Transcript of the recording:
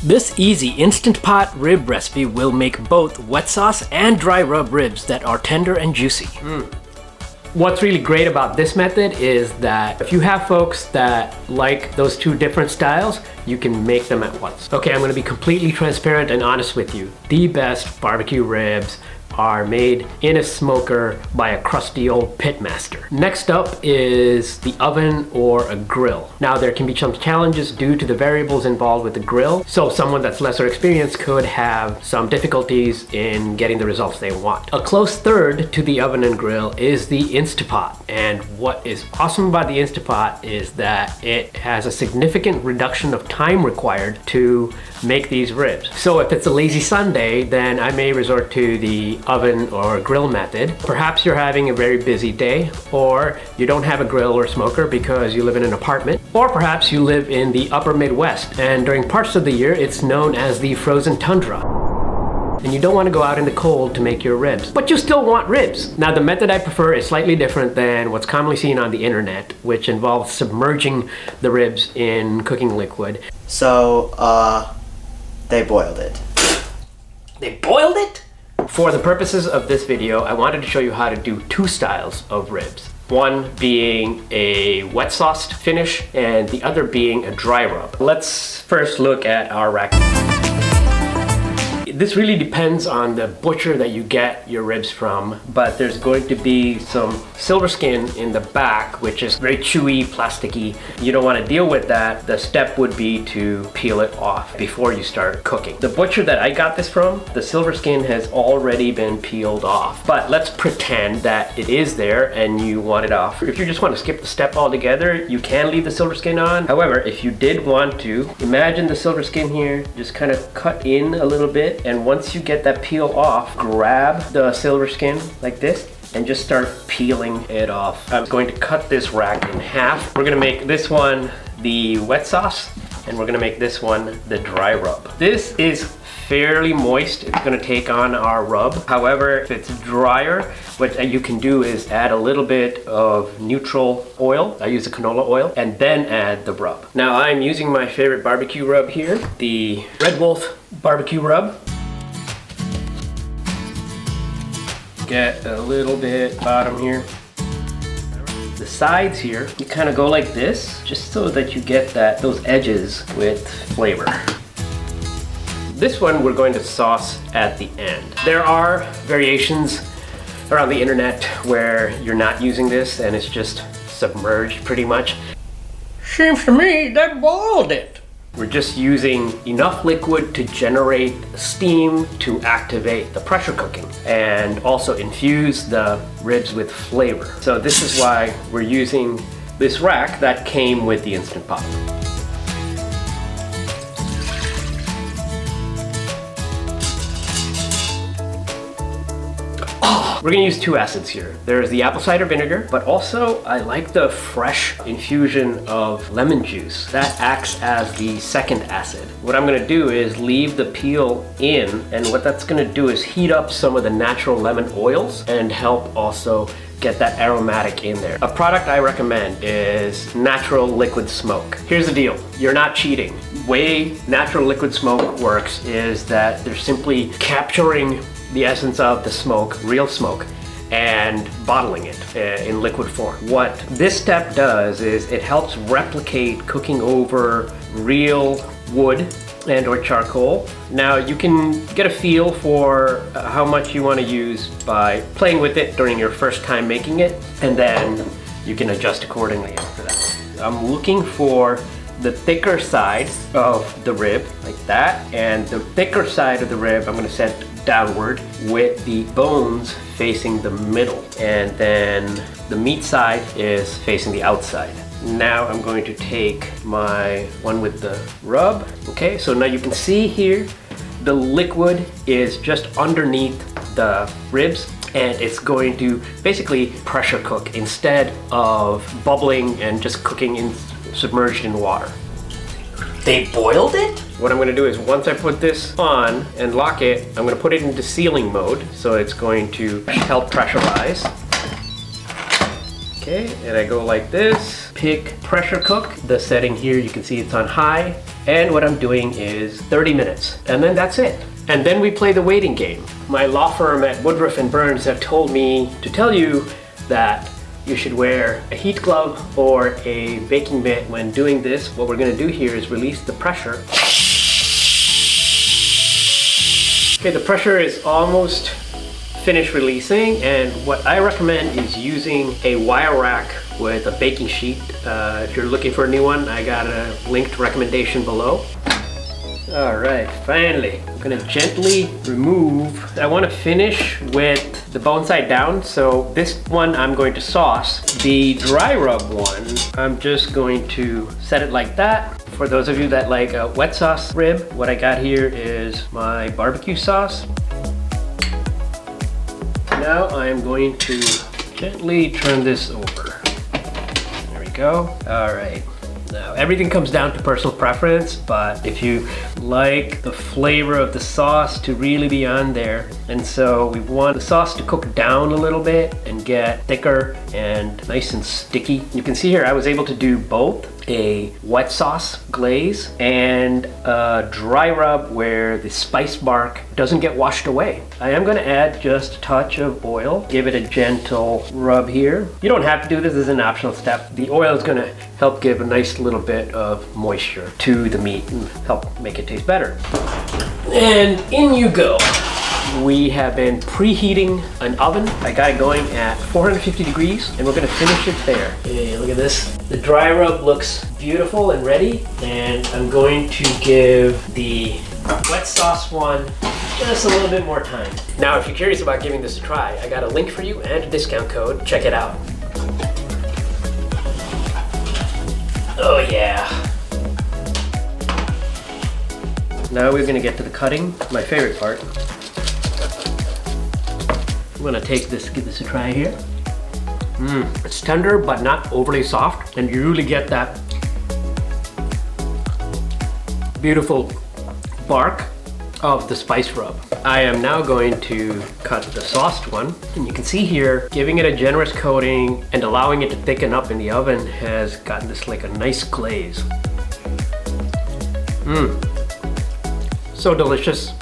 This easy Instant Pot rib recipe will make both wet sauce and dry rub ribs that are tender and juicy. What's really great about this method is that if you have folks that like those two different styles, you can make them at once. Okay, I'm gonna be completely transparent and honest with you. The best barbecue ribs are made in a smoker by a crusty old pit master. Next up is the oven or a grill. Now there can be some challenges due to the variables involved with the grill, so someone that's lesser experienced could have some difficulties in getting the results they want. A close third to the oven and grill is the Instapot, and what is awesome about the Instapot is that it has a significant reduction of time required to make these ribs. So if it's a lazy Sunday, then I may resort to the oven or grill method. Perhaps you're having a very busy day, or you don't have a grill or smoker because you live in an apartment, or perhaps you live in the upper Midwest, and during parts of the year it's known as the frozen tundra. And you don't want to go out in the cold to make your ribs, but you still want ribs. Now the method I prefer is slightly different than what's commonly seen on the internet, which involves submerging the ribs in cooking liquid. So, they boiled it. They boiled it? For the purposes of this video, I wanted to show you how to do two styles of ribs. One being a wet sauced finish and the other being a dry rub. Let's first look at our rack. This really depends on the butcher that you get your ribs from, but there's going to be some silver skin in the back, which is very chewy, plasticky. You don't want to deal with that. The step would be to peel it off before you start cooking. The butcher that I got this from, the silver skin has already been peeled off, but let's pretend that it is there and you want it off. If you just want to skip the step altogether, you can leave the silver skin on. However, if you did want to, imagine the silver skin here, just kind of cut in a little bit. And once you get that peel off, grab the silver skin like this and just start peeling it off. I'm going to cut this rack in half. We're gonna make this one the wet sauce and we're gonna make this one the dry rub. This is fairly moist. It's gonna take on our rub. However, if it's drier, what you can do is add a little bit of neutral oil. I use the canola oil, and then add the rub. Now I'm using my favorite barbecue rub here, the Red Wolf barbecue rub. Get a little bit bottom here. The sides here, you kind of go like this, just so that you get those edges with flavor. This one we're going to sauce at the end. There are variations around the internet where you're not using this and it's just submerged pretty much. Seems to me they boiled it. We're just using enough liquid to generate steam to activate the pressure cooking and also infuse the ribs with flavor. So this is why we're using this rack that came with the Instant Pot. We're gonna use two acids here. There's the apple cider vinegar, but also I like the fresh infusion of lemon juice. That acts as the second acid. What I'm gonna do is leave the peel in, and what that's gonna do is heat up some of the natural lemon oils and help also get that aromatic in there. A product I recommend is natural liquid smoke. Here's the deal, you're not cheating. Way natural liquid smoke works is that they're simply capturing the essence of the smoke, real smoke, and bottling it in liquid form. What this step does is it helps replicate cooking over real wood and or charcoal. Now you can get a feel for how much you want to use by playing with it during your first time making it, and then you can adjust accordingly after that. I'm looking for the thicker side of the rib, like that, and the thicker side of the rib I'm going to set downward with the bones facing the middle, and then the meat side is facing the outside. Now I'm going to take my one with the rub. Okay, so now you can see here the liquid is just underneath the ribs, and it's going to basically pressure cook instead of bubbling and just cooking submerged in water. They boiled it? What I'm gonna do is once I put this on and lock it, I'm gonna put it into sealing mode, so it's going to help pressurize. Okay, and I go like this, pick pressure cook. The setting here, you can see it's on high, And what I'm doing is 30 minutes, and then that's it. And then we play the waiting game. My law firm at Woodruff & Burns have told me to tell you that you should wear a heat glove or a baking mitt when doing this. What we're gonna do here is release the pressure. Okay, the pressure is almost finished releasing, and what I recommend is using a wire rack with a baking sheet. If you're looking for a new one, I got a linked recommendation below. All right, finally, I'm gonna gently remove. I wanna finish with the bone side down, so this one I'm going to sauce. The dry rub one, I'm just going to set it like that. For those of you that like a wet sauce rib, what I got here is my barbecue sauce. Now I'm going to gently turn this over. There we go. All right. Now everything comes down to personal preference, but if you like the flavor of the sauce to really be on there, and so we want the sauce to cook down a little bit and get thicker and nice and sticky. You can see here I was able to do both a wet sauce glaze and a dry rub where the spice bark doesn't get washed away. I am going to add just a touch of oil, give it a gentle rub here. You don't have to do this as an optional step. The oil is going to help give a nice little bit of moisture to the meat and help make it taste better. And in you go. We have been preheating an oven. I got it going at 450 degrees, and we're gonna finish it there. Hey, look at this. The dry rub looks beautiful and ready, and I'm going to give the wet sauce one just a little bit more time. Now, if you're curious about giving this a try, I got a link for you and a discount code. Check it out. Oh yeah. Now we're gonna get to the cutting, my favorite part. I'm gonna take this, give this a try here. It's tender but not overly soft, and you really get that beautiful bark of the spice rub. I am now going to cut the sauced one, and you can see here, giving it a generous coating and allowing it to thicken up in the oven has gotten this like a nice glaze. So delicious.